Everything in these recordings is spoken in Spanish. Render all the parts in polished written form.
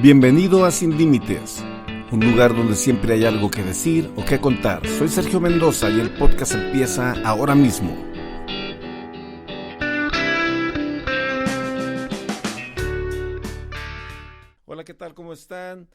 Bienvenido a Sin Límites, un lugar donde siempre hay algo que decir o que contar. Soy Sergio Mendoza y el podcast empieza ahora mismo. Hola, ¿qué tal? ¿Cómo están?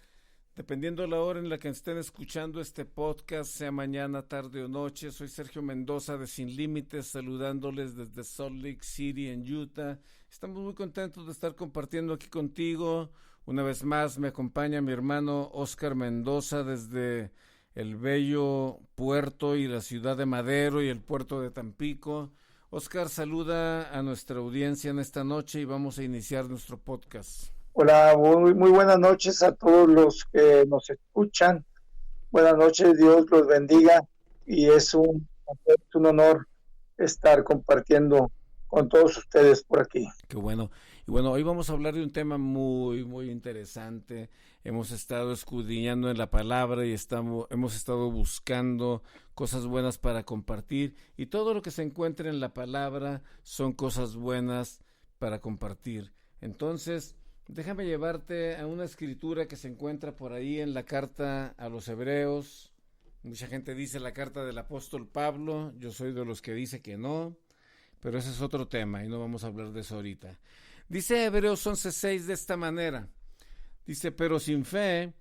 Dependiendo de la hora en la que estén escuchando este podcast, sea mañana, tarde o noche, soy Sergio Mendoza de Sin Límites, saludándoles desde Salt Lake City en Utah. Estamos muy contentos de estar compartiendo aquí contigo. Una vez más me acompaña mi hermano Oscar Mendoza desde el bello puerto y la ciudad de Madero y el puerto de Tampico. Oscar, saluda a nuestra audiencia en esta noche y vamos a iniciar nuestro podcast. Hola, muy buenas noches a todos los que nos escuchan. Buenas noches, Dios los bendiga y es un honor estar compartiendo con todos ustedes por aquí. Qué bueno. Y bueno, hoy vamos a hablar de un tema muy interesante. Hemos estado escudriñando en la palabra y hemos estado buscando cosas buenas para compartir, y todo lo que se encuentra en la palabra son cosas buenas para compartir. Entonces, déjame llevarte a una escritura que se encuentra por ahí en la carta a los Hebreos. Mucha gente dice la carta del apóstol Pablo, yo soy de los que dice que no, pero ese es otro tema y no vamos a hablar de eso ahorita. Dice Hebreos 11:6 de esta manera, dice: pero sin fe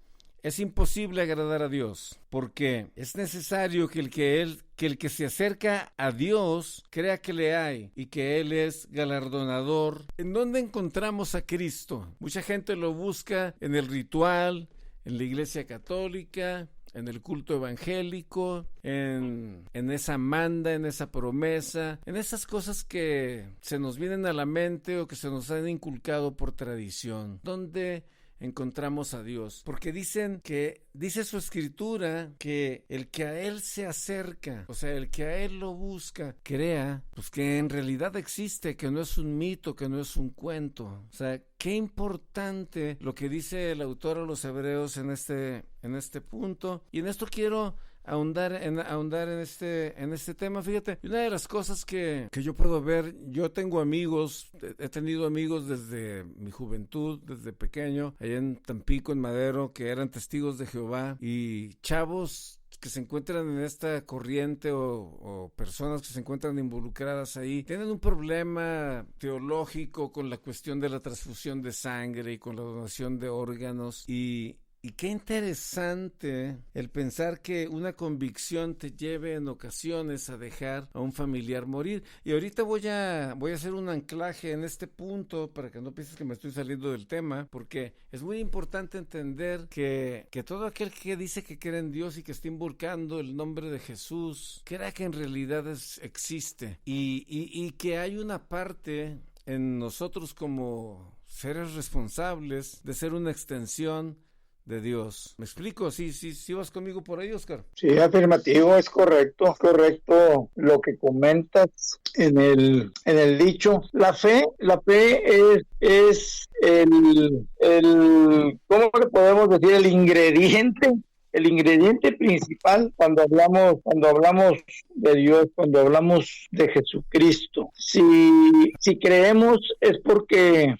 es imposible agradar a Dios, porque es necesario que el que se acerca a Dios crea que le hay y que Él es galardonador. ¿En dónde encontramos a Cristo? Mucha gente lo busca en el ritual, en la iglesia católica, en el culto evangélico, en esa manda, en esa promesa, en esas cosas que se nos vienen a la mente o que se nos han inculcado por tradición. ¿Dónde encontramos a Dios? Porque dice su escritura que el que a Él se acerca, o sea, el que a Él lo busca, crea, pues que en realidad existe, que no es un mito, que no es un cuento. O sea, qué importante lo que dice el autor a los Hebreos en este punto, y en esto quiero ahondar en este tema. Fíjate, una de las cosas que yo puedo ver, yo tengo amigos, he tenido amigos desde mi juventud, desde pequeño, allá en Tampico, en Madero, que eran testigos de Jehová, y chavos que se encuentran en esta corriente o personas que se encuentran involucradas ahí, tienen un problema teológico con la cuestión de la transfusión de sangre y con la donación de órganos, y qué interesante el pensar que una convicción te lleve en ocasiones a dejar a un familiar morir. Y ahorita voy a hacer un anclaje en este punto para que no pienses que me estoy saliendo del tema, porque es muy importante entender que todo aquel que dice que cree en Dios y que está invocando el nombre de Jesús, crea que en realidad existe, y que hay una parte en nosotros como seres responsables de ser una extensión de Dios. ¿Me explico? ¿Sí vas conmigo por ahí, Oscar? Sí, afirmativo, es correcto lo que comentas en el dicho. La fe es ¿cómo le podemos decir? El ingrediente principal cuando hablamos de Dios, cuando hablamos de Jesucristo. Si creemos es porque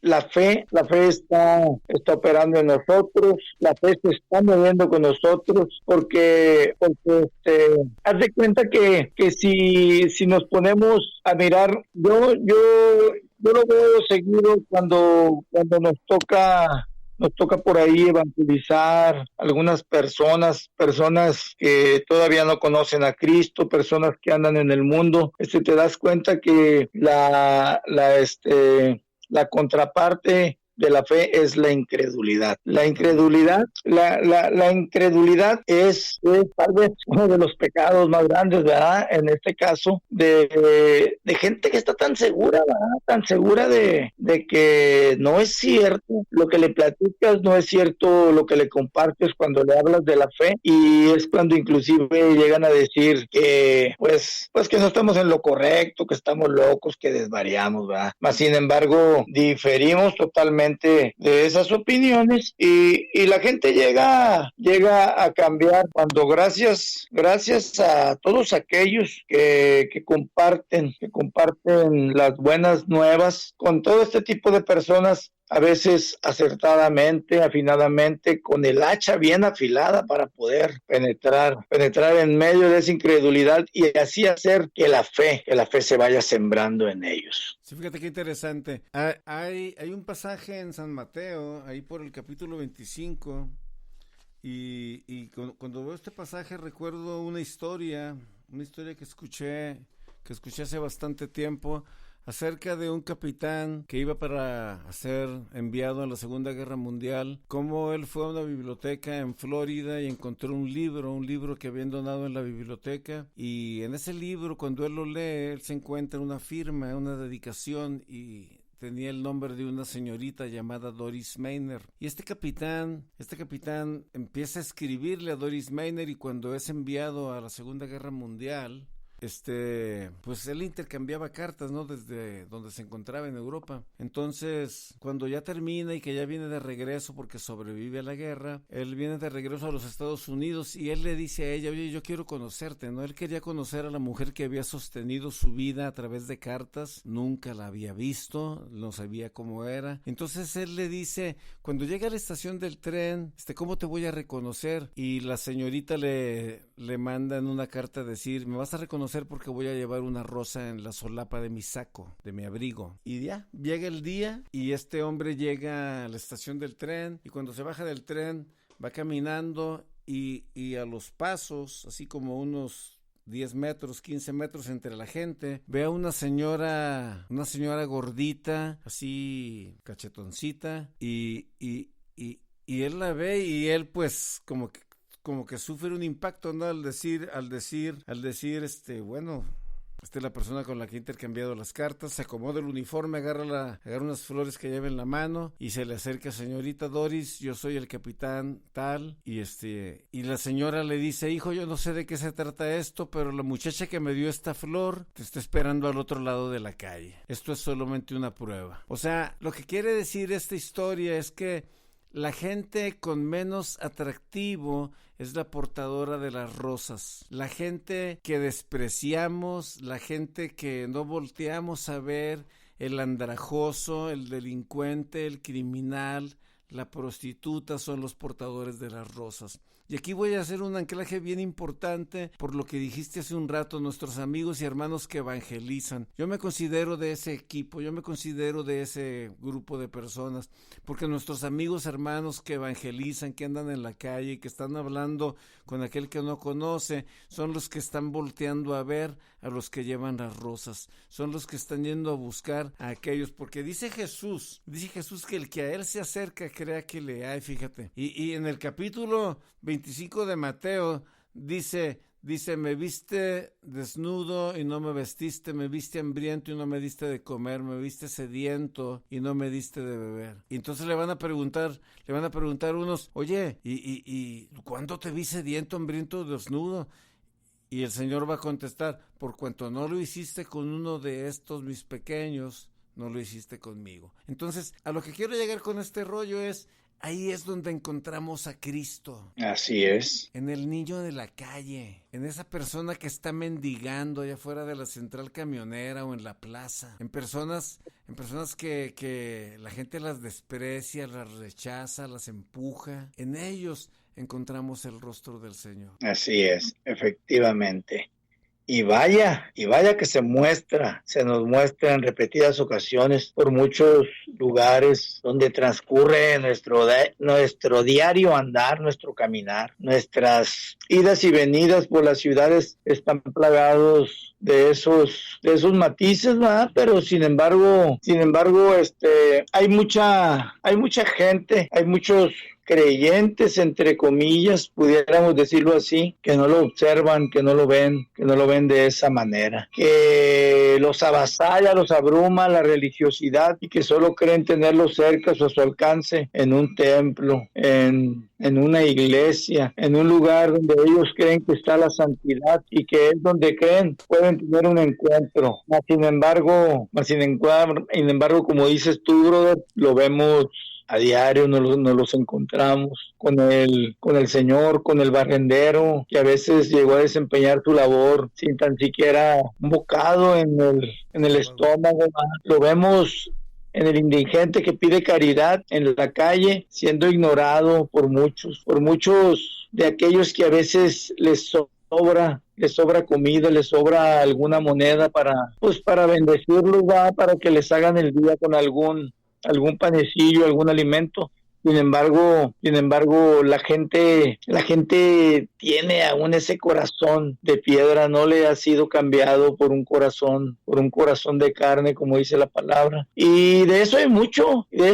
la fe está operando en nosotros, la fe se está moviendo con nosotros, porque haz de cuenta que si nos ponemos a mirar, yo lo veo seguido cuando nos toca por ahí evangelizar algunas personas que todavía no conocen a Cristo, personas que andan en el mundo. Te das cuenta que la contraparte de la fe es la incredulidad. La incredulidad es tal vez uno de los pecados más grandes, ¿verdad? En este caso, de gente que está tan segura, ¿verdad? Tan segura de que no es cierto lo que le platicas, no es cierto lo que le compartes cuando le hablas de la fe, y es cuando inclusive llegan a decir que pues que no estamos en lo correcto, que estamos locos, que desvariamos, ¿verdad? Mas sin embargo, diferimos totalmente de esas opiniones, y la gente llega a cambiar cuando gracias a todos aquellos que comparten las buenas nuevas con todo este tipo de personas. a veces acertadamente, afinadamente, con el hacha bien afilada para poder penetrar en medio de esa incredulidad y así hacer que la fe se vaya sembrando en ellos. Sí, fíjate qué interesante. Hay un pasaje en San Mateo, ahí por el capítulo 25, y cuando veo este pasaje recuerdo una historia que escuché hace bastante tiempo, acerca de un capitán que iba para ser enviado a la Segunda Guerra Mundial, cómo él fue a una biblioteca en Florida y encontró un libro que habían donado en la biblioteca, y en ese libro, cuando él lo lee, él se encuentra una firma, una dedicación, y tenía el nombre de una señorita llamada Doris Mayner. Y este capitán empieza a escribirle a Doris Mayner, y cuando es enviado a la Segunda Guerra Mundial, pues él intercambiaba cartas, ¿no? Desde donde se encontraba en Europa. Entonces, cuando ya termina y que ya viene de regreso porque sobrevive a la guerra, él viene de regreso a los Estados Unidos y él le dice a ella: oye, yo quiero conocerte, ¿no? Él quería conocer a la mujer que había sostenido su vida a través de cartas, nunca la había visto, no sabía cómo era. Entonces él le dice, cuando llega a la estación del tren, ¿cómo te voy a reconocer? Y la señorita le manda en una carta decir: me vas a reconocer porque voy a llevar una rosa en la solapa de mi saco, de mi abrigo. Y ya, llega el día y este hombre llega a la estación del tren, y cuando se baja del tren va caminando y a los pasos, así como unos 10 metros, 15 metros entre la gente, ve a una señora gordita, así cachetoncita, y él la ve y él pues como que sufre un impacto, ¿no? Al decir, bueno, esta es la persona con la que he intercambiado las cartas. Se acomoda el uniforme, agarra unas flores que lleva en la mano y se le acerca: señorita Doris, yo soy el capitán tal, y la señora le dice: hijo, yo no sé de qué se trata esto, pero la muchacha que me dio esta flor te está esperando al otro lado de la calle. Esto es solamente una prueba. O sea, lo que quiere decir esta historia es que la gente con menos atractivo es la portadora de las rosas. La gente que despreciamos, la gente que no volteamos a ver, el andrajoso, el delincuente, el criminal, la prostituta, son los portadores de las rosas. Y aquí voy a hacer un anclaje bien importante por lo que dijiste hace un rato: nuestros amigos y hermanos que evangelizan. Yo me considero de ese equipo, yo me considero de ese grupo de personas, porque nuestros amigos, hermanos que evangelizan, que andan en la calle, que están hablando con aquel que no conoce, son los que están volteando a ver a los que llevan las rosas, son los que están yendo a buscar a aquellos, porque dice Jesús que el que a él se acerca crea que le hay, fíjate. Y en el capítulo 25 de Mateo dice: me viste desnudo y no me vestiste, me viste hambriento y no me diste de comer, me viste sediento y no me diste de beber. Y entonces le van a preguntar unos: oye, ¿y cuándo te vi sediento, hambriento, desnudo? Y el Señor va a contestar: por cuanto no lo hiciste con uno de estos mis pequeños, no lo hiciste conmigo. Entonces, a lo que quiero llegar con este rollo es: ahí es donde encontramos a Cristo. Así es. En el niño de la calle, en esa persona que está mendigando allá afuera de la central camionera o en la plaza, en personas que la gente las desprecia, las rechaza, las empuja. En ellos encontramos el rostro del Señor. Así es, efectivamente. Y vaya que se nos muestra en repetidas ocasiones por muchos lugares donde transcurre nuestro diario andar, nuestro caminar. Nuestras idas y venidas por las ciudades están plagados de esos matices, ¿verdad? Pero sin embargo, hay mucha gente, hay muchos creyentes, entre comillas, pudiéramos decirlo así, que no lo observan, que no lo ven de esa manera, que los avasalla, los abruma la religiosidad y que solo creen tenerlo cerca o a su alcance en un templo, en una iglesia, en un lugar donde ellos creen que está la santidad y que es donde creen pueden tener un encuentro. Sin embargo, como dices tú, brother, lo vemos a diario, nos los encontramos con el señor, con el barrendero, que a veces llegó a desempeñar su labor sin tan siquiera un bocado en el estómago. Lo vemos en el indigente que pide caridad en la calle, siendo ignorado por muchos de aquellos que a veces les sobra comida, les sobra alguna moneda para bendecirlos, va, para que les hagan el día con algún panecillo, algún alimento. Sin embargo, la gente tiene aún ese corazón de piedra, no le ha sido cambiado por un corazón de carne, como dice la palabra. Y de eso hay mucho. El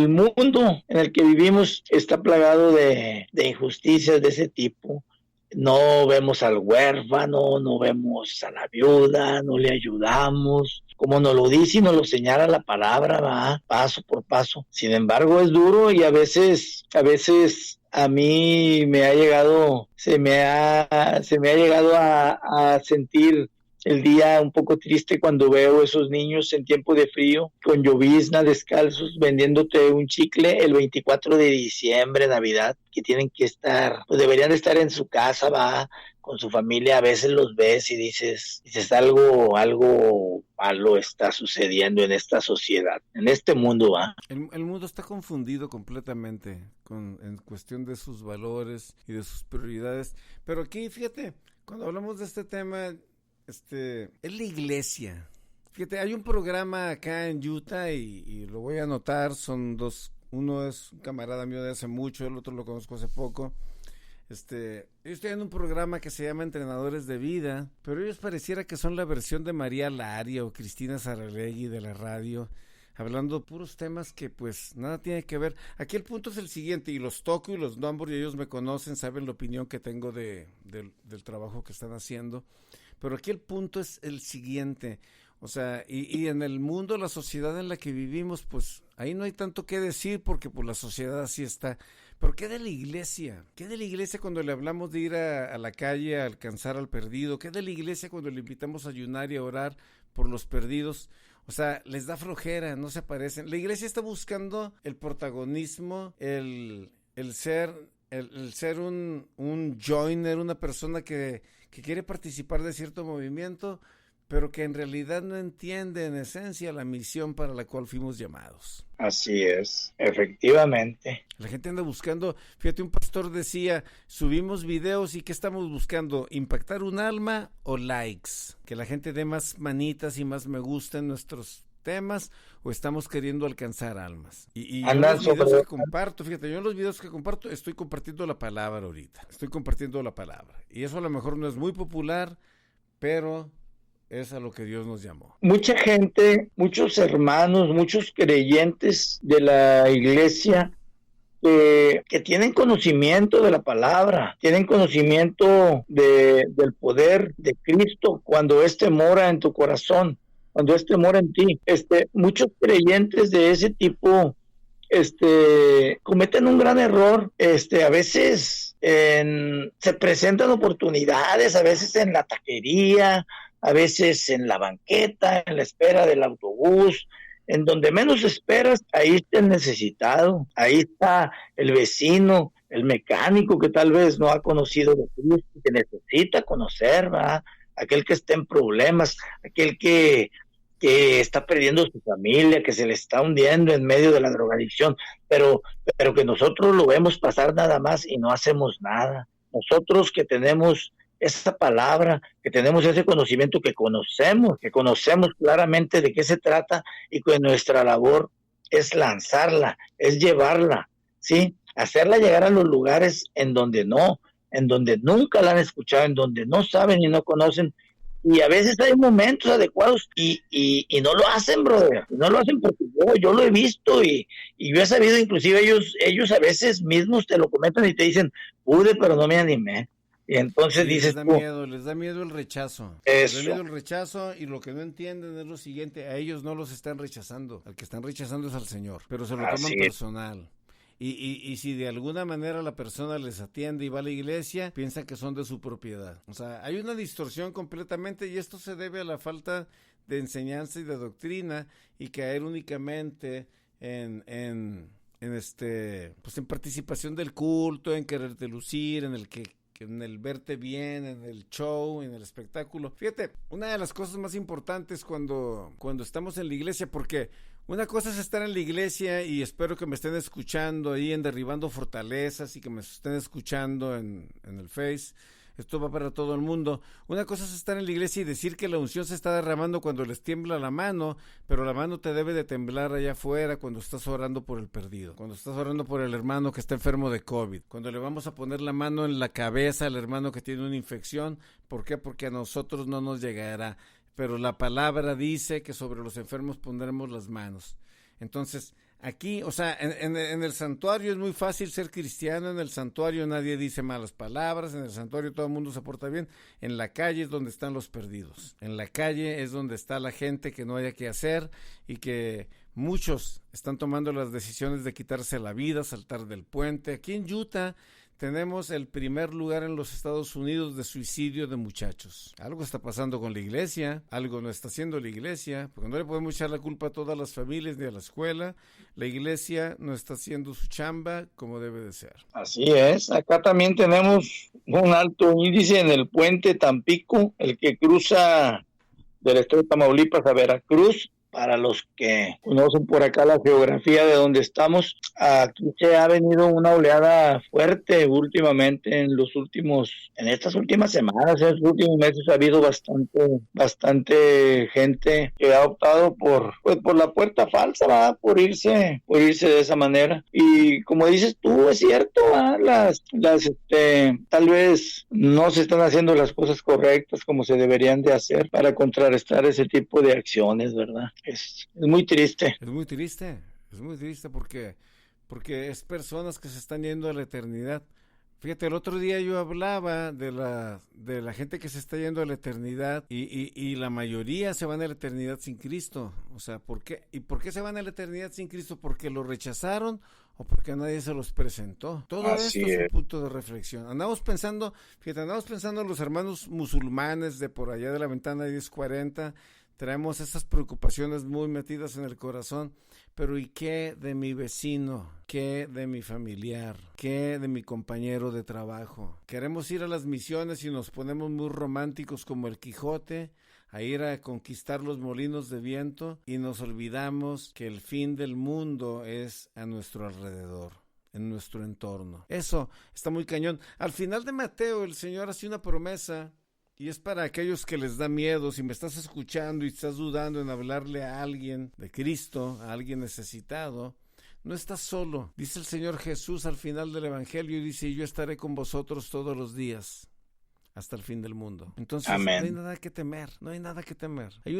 mundo en el que vivimos está plagado de injusticias de ese tipo. No vemos al huérfano, no vemos a la viuda, no le ayudamos, como nos lo dice y nos lo señala la palabra, va, paso por paso. Sin embargo, es duro y a veces a mí se me ha llegado a sentir el día un poco triste cuando veo esos niños en tiempo de frío, con llovizna, descalzos, vendiéndote un chicle el 24 de diciembre, Navidad, que tienen que estar, pues deberían de estar en su casa, va, con su familia. A veces los ves y dices algo malo está sucediendo en esta sociedad, en este mundo, va. El mundo está confundido completamente en cuestión de sus valores y de sus prioridades. Pero aquí, fíjate, cuando hablamos de este tema, es la iglesia. Fíjate, hay un programa acá en Utah y lo voy a anotar, son dos. Uno es un camarada mío de hace mucho, el otro lo conozco hace poco. Ellos tienen un programa que se llama Entrenadores de Vida, pero ellos pareciera que son la versión de María Laria o Cristina Saralegui de la radio, hablando puros temas que pues nada tiene que ver. Aquí el punto es el siguiente, y los toco y los nombro y ellos me conocen, saben la opinión que tengo del trabajo que están haciendo. Pero aquí el punto es el siguiente, o sea, y en el mundo, la sociedad en la que vivimos, pues ahí no hay tanto que decir porque pues la sociedad así está. Pero ¿qué de la iglesia? ¿Qué de la iglesia cuando le hablamos de ir a la calle a alcanzar al perdido? ¿Qué de la iglesia cuando le invitamos a ayunar y a orar por los perdidos? O sea, les da flojera, no se aparecen. La iglesia está buscando el protagonismo, el ser un joiner, una persona que quiere participar de cierto movimiento, pero que en realidad no entiende en esencia la misión para la cual fuimos llamados. Así es, efectivamente. La gente anda buscando, fíjate, un pastor decía, subimos videos y ¿qué estamos buscando? ¿Impactar un alma o likes? Que la gente dé más manitas y más me gusta en nuestros temas, o estamos queriendo alcanzar almas. Y yo en los videos que comparto, fíjate, yo en los videos que comparto estoy compartiendo la palabra ahorita, estoy compartiendo la palabra. Y eso a lo mejor no es muy popular, pero es a lo que Dios nos llamó. Mucha gente, muchos hermanos, muchos creyentes de la iglesia que tienen conocimiento de la palabra, tienen conocimiento del poder de Cristo cuando éste mora en tu corazón, cuando éste mora en ti. Muchos creyentes de ese tipo cometen un gran error. A veces se presentan oportunidades, a veces en la taquería, a veces en la banqueta, en la espera del autobús, en donde menos esperas. Ahí está el necesitado, ahí está el vecino, el mecánico que tal vez no ha conocido de Cristo, que necesita conocer, ¿verdad? Aquel que está en problemas, aquel que está perdiendo su familia, que se le está hundiendo en medio de la drogadicción, pero que nosotros lo vemos pasar nada más y no hacemos nada. Nosotros que tenemos esa palabra, que tenemos ese conocimiento, que conocemos claramente de qué se trata, y que nuestra labor es lanzarla, es llevarla, ¿sí? Hacerla llegar a los lugares en donde nunca la han escuchado, en donde no saben y no conocen. Y a veces hay momentos adecuados y no lo hacen, brother. No lo hacen porque yo lo he visto y yo he sabido, inclusive ellos a veces mismos te lo comentan y te dicen, pude, pero no me animé. Y entonces sí, dices, les da miedo el rechazo. Eso. Les da miedo el rechazo, y lo que no entienden es lo siguiente: a ellos no los están rechazando, al que están rechazando es al Señor, pero se lo toman personal. Y si de alguna manera la persona les atiende y va a la iglesia, piensan que son de su propiedad. O sea, hay una distorsión completamente, y esto se debe a la falta de enseñanza y de doctrina, y caer únicamente en participación del culto, en quererte lucir, en el que que en el verte bien, en el show, en el espectáculo. Fíjate, una de las cosas más importantes cuando estamos en la iglesia, porque una cosa es estar en la iglesia, y espero que me estén escuchando ahí en Derribando Fortalezas y que me estén escuchando en el Face. Esto va para todo el mundo. Una cosa es estar en la iglesia y decir que la unción se está derramando cuando les tiembla la mano, pero la mano te debe de temblar allá afuera cuando estás orando por el perdido, cuando estás orando por el hermano que está enfermo de COVID, cuando le vamos a poner la mano en la cabeza al hermano que tiene una infección. ¿Por qué? Porque a nosotros no nos llegará, pero la palabra dice que sobre los enfermos pondremos las manos. Entonces, aquí, o sea, en el santuario es muy fácil ser cristiano. En el santuario nadie dice malas palabras, en el santuario todo el mundo se porta bien. En la calle es donde están los perdidos, en la calle es donde está la gente que no haya que hacer, y que muchos están tomando las decisiones de quitarse la vida, saltar del puente. Aquí en Utah tenemos el primer lugar en los Estados Unidos de suicidio de muchachos. Algo está pasando con la iglesia, algo no está haciendo la iglesia, porque no le podemos echar la culpa a todas las familias ni a la escuela. La iglesia no está haciendo su chamba como debe de ser. Así es, acá también tenemos un alto índice en el puente Tampico, el que cruza del estado de Tamaulipas a Veracruz. Para los que conocen por acá la geografía de donde estamos, aquí se ha venido una oleada fuerte últimamente en estas últimas semanas, en estos últimos meses ha habido bastante gente que ha optado por la puerta falsa, ¿verdad? Por irse de esa manera. Y como dices tú, es cierto, ¿verdad? Tal vez no se están haciendo las cosas correctas como se deberían de hacer para contrarrestar ese tipo de acciones, ¿verdad? Es muy triste. Es muy triste porque es personas que se están yendo a la eternidad. Fíjate, el otro día yo hablaba de la gente que se está yendo a la eternidad, y la mayoría se van a la eternidad sin Cristo. O sea, ¿por qué? ¿Y por qué se van a la eternidad sin Cristo? ¿Porque lo rechazaron o porque nadie se los presentó? Todo esto es un punto de reflexión. Andamos pensando en los hermanos musulmanes de por allá de la ventana 1040. Traemos esas preocupaciones muy metidas en el corazón, pero ¿y qué de mi vecino? ¿Qué de mi familiar? ¿Qué de mi compañero de trabajo? Queremos ir a las misiones y nos ponemos muy románticos como el Quijote, a ir a conquistar los molinos de viento, y nos olvidamos que el fin del mundo es a nuestro alrededor, en nuestro entorno. Eso está muy cañón. Al final de Mateo, el Señor hace una promesa, y es para aquellos que les da miedo. Si me estás escuchando y estás dudando en hablarle a alguien de Cristo, a alguien necesitado, no estás solo. Dice el Señor Jesús al final del Evangelio, y dice: yo estaré con vosotros todos los días hasta el fin del mundo. Entonces, Amén. No hay nada que temer. Hay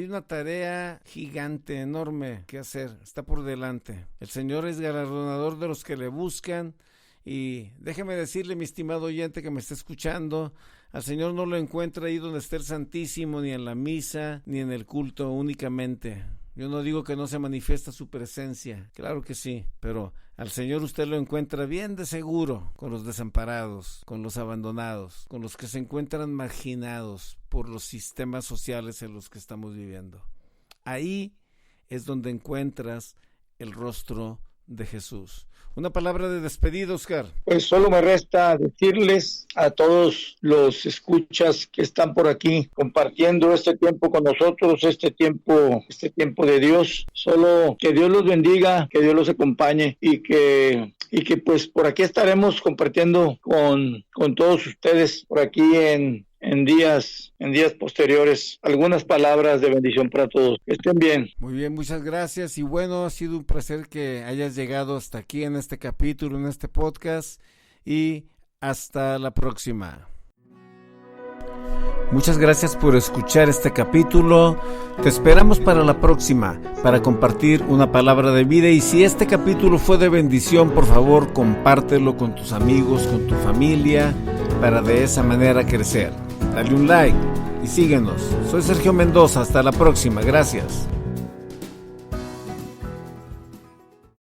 una tarea gigante, enorme que hacer, está por delante. El Señor es galardonador de los que le buscan, y déjeme decirle, mi estimado oyente que me está escuchando, al Señor no lo encuentra ahí donde está el Santísimo, ni en la misa, ni en el culto únicamente. Yo no digo que no se manifiesta su presencia, claro que sí, pero al Señor usted lo encuentra bien de seguro con los desamparados, con los abandonados, con los que se encuentran marginados por los sistemas sociales en los que estamos viviendo. Ahí es donde encuentras el rostro de Jesús. Una palabra de despedida, Oscar. Pues solo me resta decirles a todos los escuchas que están por aquí compartiendo este tiempo con nosotros, este tiempo de Dios. Solo que Dios los bendiga, que Dios los acompañe, y que pues por aquí estaremos compartiendo con todos ustedes por aquí en días posteriores algunas palabras de bendición para todos. Que estén bien. Muy bien, muchas gracias. Y bueno, ha sido un placer que hayas llegado hasta aquí en este capítulo, en este podcast, y hasta la próxima. Muchas gracias por escuchar este capítulo. Te esperamos para la próxima, para compartir una palabra de vida. Y si este capítulo fue de bendición, por favor, compártelo con tus amigos, con tu familia, para de esa manera crecer. Dale un like y síguenos. Soy Sergio Mendoza. Hasta la próxima. Gracias.